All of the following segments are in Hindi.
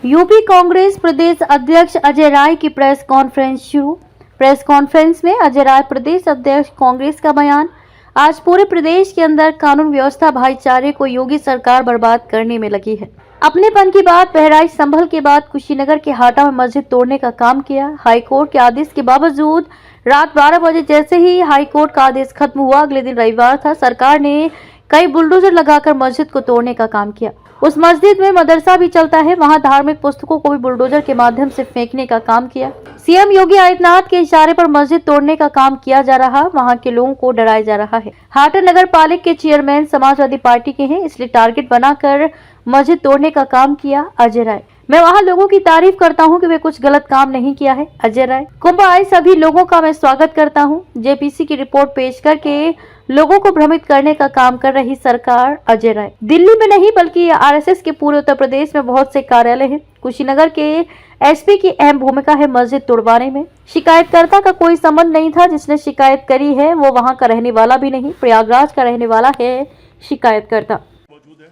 यूपी कांग्रेस प्रदेश अध्यक्ष अजय राय की प्रेस कॉन्फ्रेंस शुरू। प्रेस कॉन्फ्रेंस में अजय राय प्रदेश अध्यक्ष कांग्रेस का बयान। आज पूरे प्रदेश के अंदर कानून व्यवस्था भाईचारे को योगी सरकार बर्बाद करने में लगी है। अपनेपन की बात बहराइच संभल के बाद कुशीनगर के हाटा में मस्जिद तोड़ने का काम किया। हाईकोर्ट के आदेश के बावजूद रात 12 बजे जैसे ही हाईकोर्ट का आदेश खत्म हुआ, अगले दिन रविवार था, सरकार ने कई बुलडोजर लगाकर मस्जिद को तोड़ने का काम किया। उस मस्जिद में मदरसा भी चलता है, वहां धार्मिक पुस्तकों को भी बुलडोजर के माध्यम से फेंकने का काम किया। सीएम योगी आदित्यनाथ के इशारे पर मस्जिद तोड़ने का काम किया जा रहा, वहां के लोगों को डराया जा रहा है। हाटा नगर पालिका के चेयरमैन समाजवादी पार्टी के हैं, इसलिए टारगेट बनाकर मस्जिद तोड़ने का काम किया अजय राय। मैं वहां लोगों की तारीफ करता हूं कि वे कुछ गलत काम नहीं किया है। अजय राय। कुंभ आए सभी लोगों का मैं स्वागत करता हूं। जेपीसी की रिपोर्ट पेश करके लोगों को भ्रमित करने का काम कर रही सरकार अजय राय। दिल्ली में नहीं बल्कि आरएसएस के पूरे उत्तर प्रदेश में बहुत से कार्यालय हैं। कुशीनगर के एसपी की अहम भूमिका है मस्जिद तोड़वाने में। शिकायतकर्ता का कोई संबंध नहीं था, जिसने शिकायत करी है वो वहां का रहने वाला भी नहीं, प्रयागराज का रहने वाला है शिकायतकर्ता। मौजूद है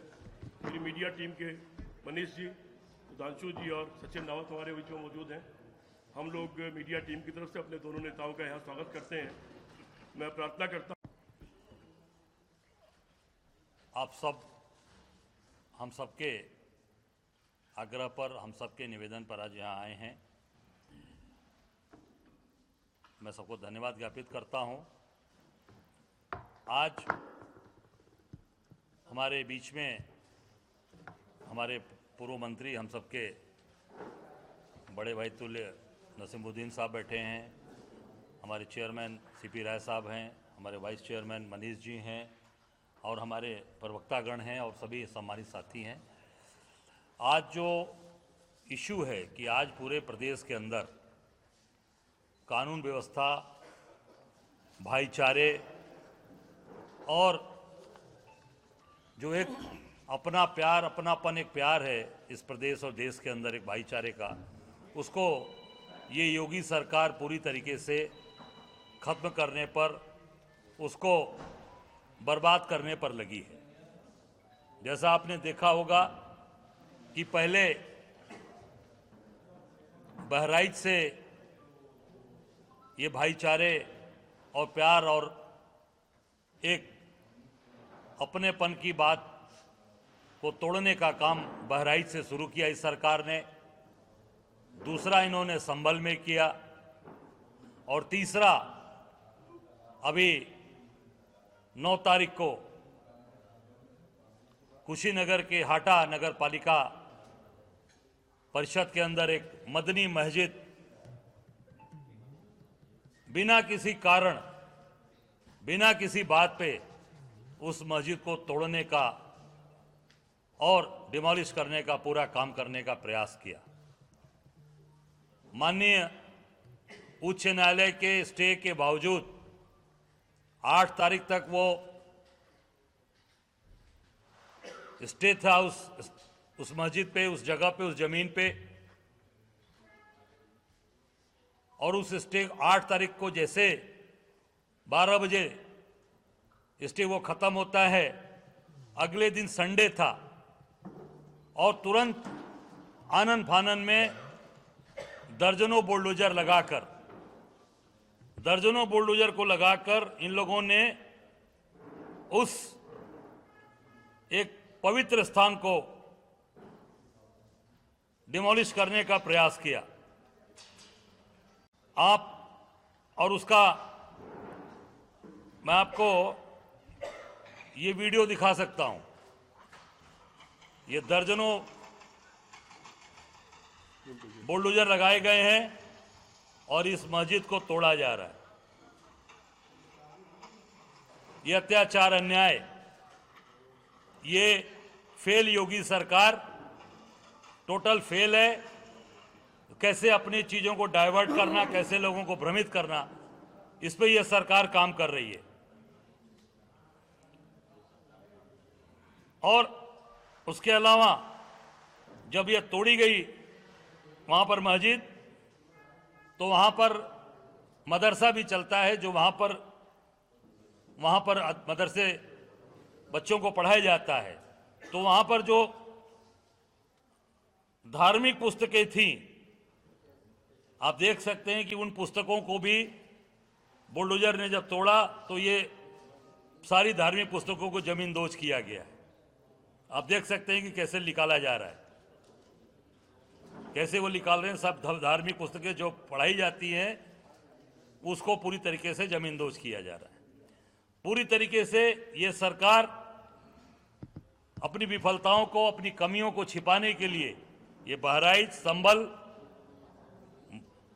पूरी मीडिया टीम के मनीष जी, सुधांशु जी और सचिन रावत हमारे बीच में मौजूद हैं। हम लोग मीडिया टीम की तरफ से अपने दोनों नेताओं का यहाँ स्वागत करते हैं। मैं प्रार्थना करता हूँ आप सब हम सबके आग्रह पर, हम सबके निवेदन पर आज यहाँ आए हैं। मैं सबको धन्यवाद ज्ञापित करता हूँ। आज हमारे बीच में हमारे पूर्व मंत्री, हम सबके बड़े भाई तुल्य नसीमुद्दीन साहब बैठे हैं, हमारे चेयरमैन सीपी राय साहब हैं, हमारे वाइस चेयरमैन मनीष जी हैं और हमारे प्रवक्तागण हैं और सभी सम्मानित साथी हैं। आज जो इशू है कि आज पूरे प्रदेश के अंदर कानून व्यवस्था, भाईचारे और जो एक अपना प्यार, अपनापन एक प्यार है इस प्रदेश और देश के अंदर एक भाईचारे का, उसको ये योगी सरकार पूरी तरीके से खत्म करने पर, उसको बर्बाद करने पर लगी है। जैसा आपने देखा होगा कि पहले बहराइच से ये भाईचारे और प्यार और एक अपनेपन की बात को तोड़ने का काम बहराइच से शुरू किया इस सरकार ने। दूसरा इन्होंने संभल में किया और तीसरा अभी 9 तारीख को कुशीनगर के हाटा नगर पालिका परिषद के अंदर एक मदनी मस्जिद बिना किसी कारण, बिना किसी बात पे उस मस्जिद को तोड़ने का और डिमोलिश करने का पूरा काम करने का प्रयास किया। माननीय उच्च न्यायालय के स्टे के बावजूद 8 तारीख तक वो स्टे था उस मस्जिद पे, उस जगह पे, उस जमीन पे, और उस स्टे 8 तारीख को जैसे 12 बजे स्टे वो खत्म होता है, अगले दिन संडे था और तुरंत आनन फानन में दर्जनों बुलडोजर को लगाकर इन लोगों ने उस एक पवित्र स्थान को डिमोलिश करने का प्रयास किया। आप और उसका मैं आपको ये वीडियो दिखा सकता हूं। ये दर्जनों बुलडोजर लगाए गए हैं और इस मस्जिद को तोड़ा जा रहा है। ये अत्याचार, अन्याय, ये फेल योगी सरकार, टोटल फेल है। कैसे अपनी चीजों को डाइवर्ट करना, कैसे लोगों को भ्रमित करना, इस पे यह सरकार काम कर रही है। और उसके अलावा जब यह तोड़ी गई वहां पर मस्जिद, तो वहां पर मदरसा भी चलता है, जो वहां पर मदरसे बच्चों को पढ़ाया जाता है। तो वहां पर जो धार्मिक पुस्तकें थीं। आप देख सकते हैं कि उन पुस्तकों को भी बुलडोजर ने जब तोड़ा तो ये सारी धार्मिक पुस्तकों को जमींदोज किया गया है। आप देख सकते हैं कि कैसे निकाला जा रहा है, कैसे वो निकाल रहे हैं। सब धार्मिक पुस्तकें जो पढ़ाई जाती हैं उसको पूरी तरीके से जमींदोज किया जा रहा है। पूरी तरीके से ये सरकार अपनी विफलताओं को, अपनी कमियों को छिपाने के लिए ये बहराइच, संभल,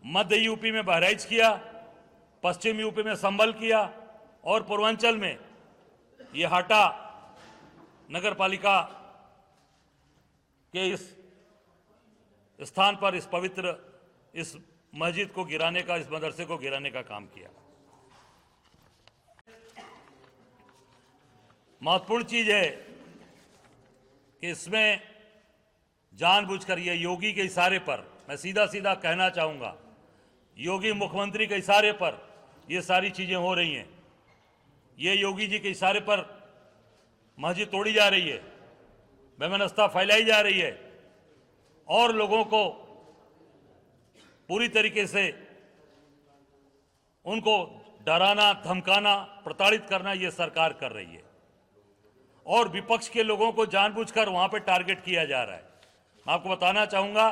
मध्य यूपी में बहराइच किया, पश्चिम यूपी में संभल किया और पूर्वांचल में ये हाटा नगर पालिका के इस स्थान पर इस पवित्र इस मस्जिद को गिराने का, इस मदरसे को गिराने का काम किया। महत्वपूर्ण चीज है कि इसमें जानबूझकर ये योगी के इशारे पर, मैं सीधा सीधा कहना चाहूंगा, योगी मुख्यमंत्री के इशारे पर ये सारी चीजें हो रही हैं। ये योगी जी के इशारे पर मस्जिद तोड़ी जा रही है, वैमनस्यता फैलाई जा रही है और लोगों को पूरी तरीके से उनको डराना, धमकाना, प्रताड़ित करना ये सरकार कर रही है और विपक्ष के लोगों को जानबूझकर वहां पे टारगेट किया जा रहा है। मैं आपको बताना चाहूंगा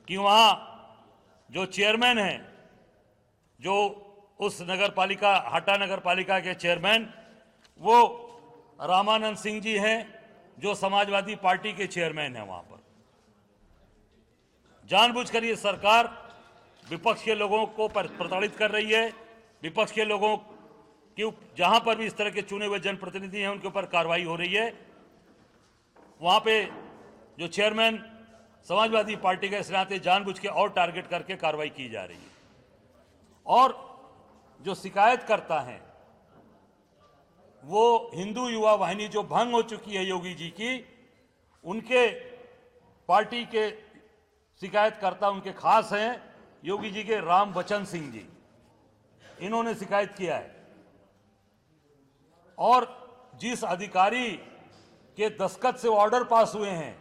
कि वहां जो चेयरमैन हैं, जो उस नगर पालिका, हाटा नगर पालिका के चेयरमैन, वो रामानंद सिंह जी हैं, जो समाजवादी पार्टी के चेयरमैन हैं। वहां पर जानबूझकर ये सरकार विपक्ष के लोगों को प्रताड़ित कर रही है। विपक्ष के लोगों की जहां पर भी इस तरह के चुने हुए जनप्रतिनिधि हैं उनके ऊपर कार्रवाई हो रही है। वहां पे जो चेयरमैन समाजवादी पार्टी के, इस नाते जानबूझ के और टारगेट करके कार्रवाई की जा रही है। और जो शिकायतकर्ता हैं वो हिंदू युवा वाहिनी जो भंग हो चुकी है योगी जी की, उनके पार्टी के शिकायतकर्ता उनके खास हैं योगी जी के रामबचन सिंह जी। इन्होंने शिकायत किया है और जिस अधिकारी के दस्तखत से ऑर्डर पास हुए हैं,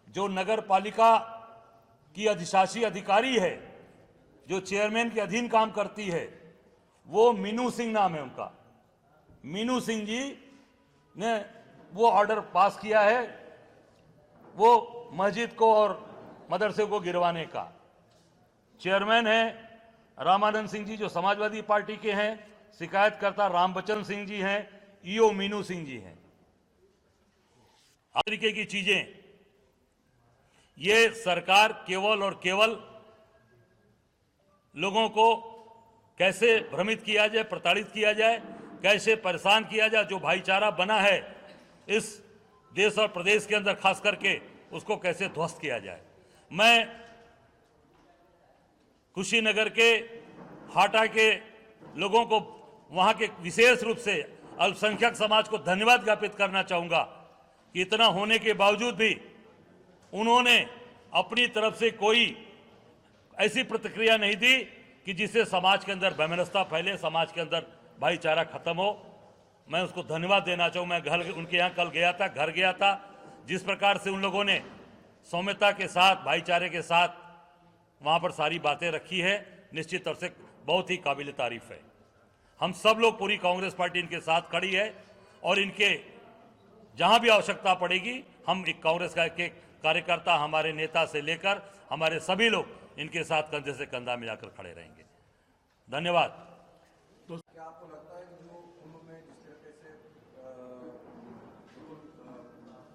जो नगर पालिका की अधिशासी अधिकारी है, जो चेयरमैन के अधीन काम करती है, वो मीनू सिंह नाम है उनका। मीनू सिंह जी ने वो ऑर्डर पास किया है वो मस्जिद को और मदरसे को गिरवाने का। चेयरमैन है रामानंद सिंह जी जो समाजवादी पार्टी के हैं, शिकायतकर्ता रामबचन सिंह जी हैं, ईओ मीनू सिंह जी हैं। तरीके की चीजें ये सरकार केवल और केवल लोगों को कैसे भ्रमित किया जाए, प्रताड़ित किया जाए, कैसे परेशान किया जाए, जो भाईचारा बना है इस देश और प्रदेश के अंदर खास करके, उसको कैसे ध्वस्त किया जाए। मैं कुशीनगर के हाटा के लोगों को, वहां के विशेष रूप से अल्पसंख्यक समाज को धन्यवाद ज्ञापित करना चाहूंगा कि इतना होने के बावजूद भी उन्होंने अपनी तरफ से कोई ऐसी प्रतिक्रिया नहीं दी कि जिससे समाज के अंदर वैमनस्यता फैले, समाज के अंदर भाईचारा खत्म हो। मैं उसको धन्यवाद देना चाहूँ। मैं उनके यहाँ कल गया था, घर गया था। जिस प्रकार से उन लोगों ने सौम्यता के साथ, भाईचारे के साथ वहाँ पर सारी बातें रखी है, निश्चित तौर से बहुत ही काबिल तारीफ है। हम सब लोग, पूरी कांग्रेस पार्टी इनके साथ खड़ी है और इनके जहाँ भी आवश्यकता पड़ेगी हम एक कांग्रेस के कार्यकर्ता, हमारे नेता से लेकर हमारे सभी लोग इनके साथ कंधे से कंधा मिलाकर खड़े रहेंगे। धन्यवाद। क्या आपको लगता है कि जो कुंभ में जिस तरीके से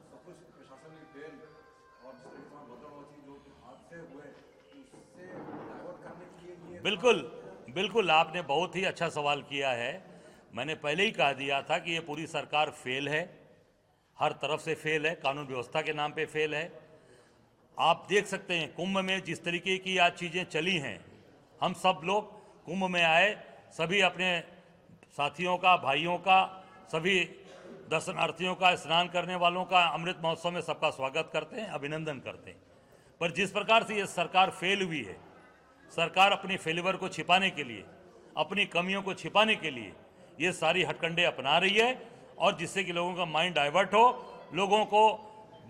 सब कुछ प्रशासन ने फेल और जिस तरीके से भद्रवाची जो हादसे हुए उससे डाइवर्ट करने के लिए ये बिल्कुल आपने बहुत ही अच्छा सवाल किया है। मैंने पहले ही कह दिया था कि ये पूरी सरकार फेल है, हर तरफ से फेल है, कानून व्यवस्था के नाम पे फेल है। आप देख सकते हैं कुंभ में जिस तरीके की आज चीज़ें चली हैं, हम सब लोग कुंभ में आए, सभी अपने साथियों का, भाइयों का, सभी दर्शनार्थियों का, स्नान करने वालों का अमृत महोत्सव में सबका स्वागत करते हैं, अभिनंदन करते हैं। पर जिस प्रकार से ये सरकार फेल हुई है, सरकार अपनी फेलिवर को छिपाने के लिए, अपनी कमियों को छिपाने के लिए ये सारी हथकंडे अपना रही है और जिससे कि लोगों का माइंड डाइवर्ट हो, लोगों को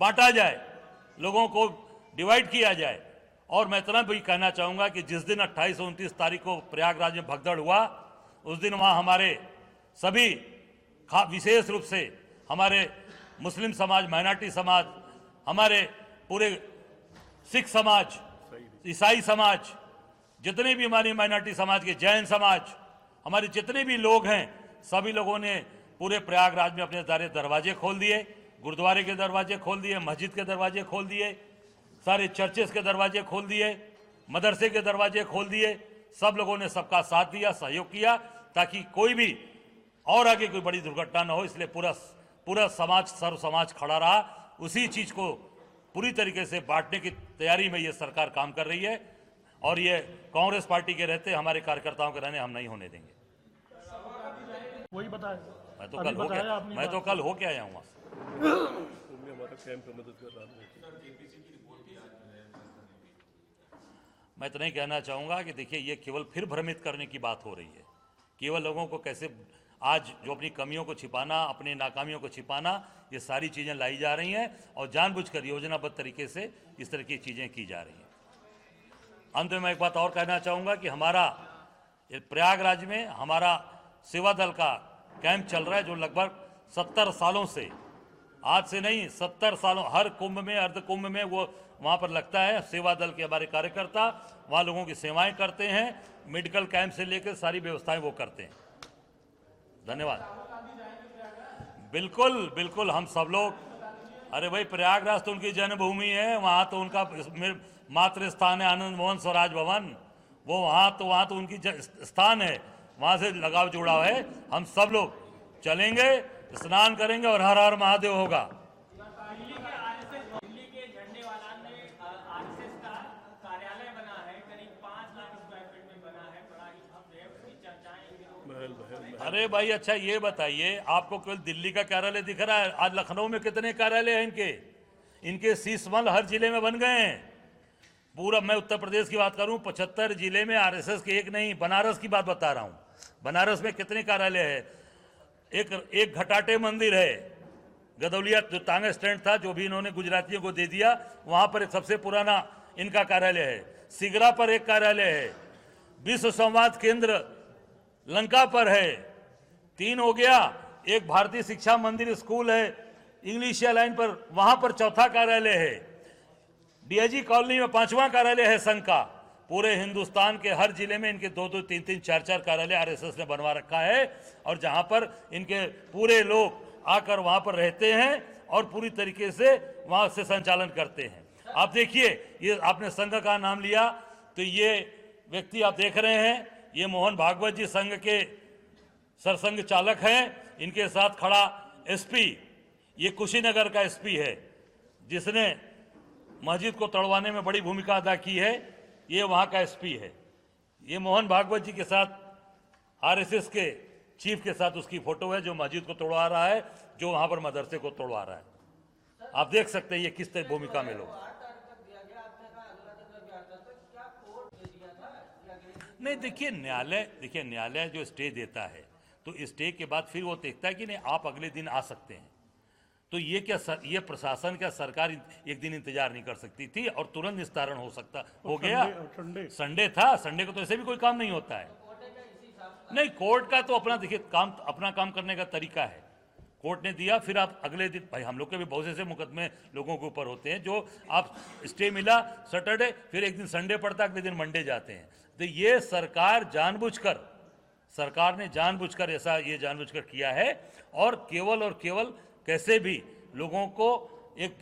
बांटा जाए, लोगों को डिवाइड किया जाए। और मैं इतना भी कहना चाहूँगा कि जिस दिन 28 और 29 तारीख को प्रयागराज में भगदड़ हुआ, उस दिन वहाँ हमारे सभी विशेष रूप से हमारे मुस्लिम समाज, माइनॉरिटी समाज, हमारे पूरे सिख समाज, ईसाई समाज, जितने भी हमारी माइनॉरिटी समाज के, जैन समाज, हमारे जितने भी लोग हैं, सभी लोगों ने पूरे प्रयागराज में अपने सारे दरवाजे खोल दिए, गुरुद्वारे के दरवाजे खोल दिए, मस्जिद के दरवाजे खोल दिए, सारे चर्चेस के दरवाजे खोल दिए, मदरसे के दरवाजे खोल दिए। सब लोगों ने सबका साथ दिया, सहयोग किया, ताकि कोई भी और आगे कोई बड़ी दुर्घटना न हो। इसलिए पूरा समाज, सर्व समाज खड़ा रहा। उसी चीज को पूरी तरीके से बांटने की तैयारी में ये सरकार काम कर रही है, और ये कांग्रेस पार्टी के रहते, हमारे कार्यकर्ताओं के रहने हम नहीं होने देंगे। वही बताया, मैं तो कल होके आया हूँ वहाँ से। हमारा कैंप में मदद कर रहा है। मैं इतना ही कहना चाहूँगा कि देखिए, ये केवल फिर भ्रमित करने की बात हो रही है। केवल लोगों को कैसे आज जो अपनी कमियों को छिपाना, अपनी नाकामियों को छिपाना, ये सारी चीज़ें लाई जा रही हैं, और जानबूझकर योजनाबद्ध तरीके से इस तरह की चीज़ें की जा रही हैं। अंत में मैं एक बात और कहना चाहूँगा कि हमारा प्रयागराज में हमारा सेवा दल का कैंप चल रहा है, जो लगभग 70 सालों से, आज से नहीं 70 सालों, हर कुंभ में, अर्ध कुंभ में वो वहाँ पर लगता है। सेवा दल के हमारे कार्यकर्ता वहाँ लोगों की सेवाएं करते हैं, मेडिकल कैंप से लेकर सारी व्यवस्थाएं वो करते हैं। धन्यवाद। बिल्कुल बिल्कुल, हम सब लोग, अरे भाई प्रयागराज तो उनकी जन्मभूमि है, वहाँ तो उनका मातृ स्थान है, आनंद मोहन स्वराज भवन, वो वहाँ तो उनकी स्थान है, वहाँ से लगाव जुड़ाव है। हम सब लोग चलेंगे, स्नान करेंगे और हर हर महादेव होगा। दिल्ली के झंडे वाला ने आरएसएस का कार्यालय बना है, करीब 5 लाख स्क्वायर फीट में बना है, बड़ा ही भव्य है, उसकी चर्चाएं। अरे भाई, अच्छा ये बताइए, आपको केवल दिल्ली का कार्यालय दिख रहा है? आज लखनऊ में कितने कार्यालय हैं इनके शीशमहल हर जिले में बन गए हैं। पूरा मैं उत्तर प्रदेश की बात करूं, 75 जिले में आरएसएस के एक नहीं, बनारस की बात बता रहा हूं। बनारस में कितने कार्यालय है? एक घटाटे मंदिर है, गदौलिया जो तांगा स्टैंड था, जो भी इन्होंने गुजरातियों को दे दिया, वहां पर एक सबसे पुराना इनका कार्यालय है। सिगरा पर एक कार्यालय है, विश्व संवाद केंद्र लंका पर है, 3 हो गया। एक भारतीय शिक्षा मंदिर स्कूल है इंग्लिशिया लाइन पर, वहां पर 4था कार्यालय है। डीआईजी कॉलोनी में 5वां कार्यालय है संघ का। पूरे हिंदुस्तान के हर जिले में इनके 2-2, 3-3, 4-4 कार्यालय आरएसएस ने बनवा रखा है, और जहां पर इनके पूरे लोग आकर वहां पर रहते हैं और पूरी तरीके से वहां से संचालन करते हैं। आप देखिए, ये आपने संघ का नाम लिया, तो ये व्यक्ति आप देख रहे हैं, ये मोहन भागवत जी संघ के सरसंघ चालक हैं। इनके साथ खड़ा एसपी, ये कुशीनगर का एसपी है, जिसने मस्जिद को तोड़वाने में बड़ी भूमिका अदा की है, ये वहाँ का एसपी है। ये मोहन भागवत जी के साथ आरएसएस के चीफ के साथ उसकी फोटो है, जो मस्जिद को तोड़वा रहा है, जो वहाँ पर मदरसे को तोड़वा रहा है। आप देख सकते हैं ये किस तरह भूमिका में लोग। नहीं, देखिए न्यायालय जो स्टे देता है, तो स्टे के बाद फिर वो देखता है कि नहीं आप अगले दिन आ सकते हैं। तो ये क्या ये प्रशासन, क्या सरकार एक दिन इंतजार नहीं कर सकती थी और तुरंत निस्तारण हो गया? संडे था, संडे को तो ऐसे भी कोई काम नहीं होता है। नहीं, कोर्ट का तो अपना देखिए अपना काम करने का तरीका है। कोर्ट ने दिया, फिर आप अगले दिन, भाई हम लोग के भी बहुत से मुकदमे लोगों के ऊपर होते हैं, जो आप स्टे मिला सैटरडे, फिर एक दिन संडे पड़ता, अगले दिन मंडे जाते हैं। तो ये सरकार ने जानबूझकर ऐसा ये जानबूझकर किया है, और केवल कैसे भी लोगों को एक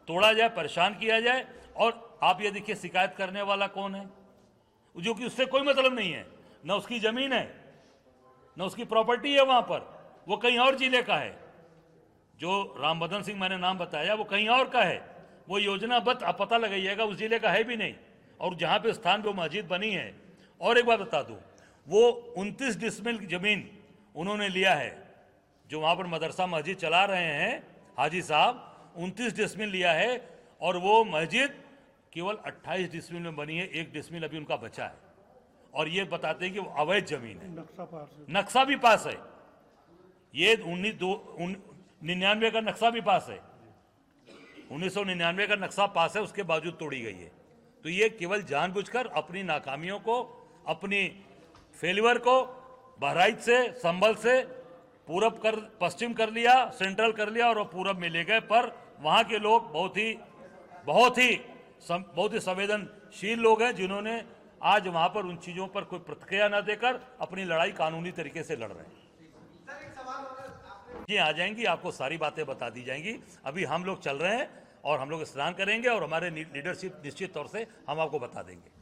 तोड़ा जाए, परेशान किया जाए। और आप ये देखिए, शिकायत करने वाला कौन है? जो कि उससे कोई मतलब नहीं है, न उसकी जमीन है, न उसकी प्रॉपर्टी है वहां पर, वो कहीं और जिले का है। जो रामबदन सिंह मैंने नाम बताया, वो कहीं और का है, वो योजनाबद्ध आप पता लगाइएगा, उस जिले का है भी नहीं। और जहां पे स्थान पे मस्जिद बनी है, और एक बात बता दूं, वो 29 डिसमिल जमीन उन्होंने लिया है, जो वहां पर मदरसा मस्जिद चला रहे हैं हाजी साहब, 29 डिसमिल लिया है, और वो मस्जिद केवल 28 डिसमिल में बनी है, 1 डिसमिल अभी उनका बचा है। और ये बताते हैं कि वो अवैध जमीन है, नक्शा भी पास है, ये 1999 का नक्शा भी पास है। 1999 का नक्शा पास है, उसके बावजूद तोड़ी गई है। तो ये केवल जानबूझकर अपनी नाकामियों को, अपनी फेलियर को बहराइच से, संभल से पूरब कर पश्चिम कर लिया, सेंट्रल कर लिया और पूरब में ले गए। पर वहाँ के लोग बहुत ही संवेदनशील लोग हैं, जिन्होंने आज वहाँ पर उन चीज़ों पर कोई प्रतिक्रिया न देकर अपनी लड़ाई कानूनी तरीके से लड़ रहे हैं। ये आ जाएंगी, आपको सारी बातें बता दी जाएंगी। अभी हम लोग चल रहे हैं और हम लोग स्नान करेंगे और हमारे लीडरशिप निश्चित तौर से हम आपको बता देंगे।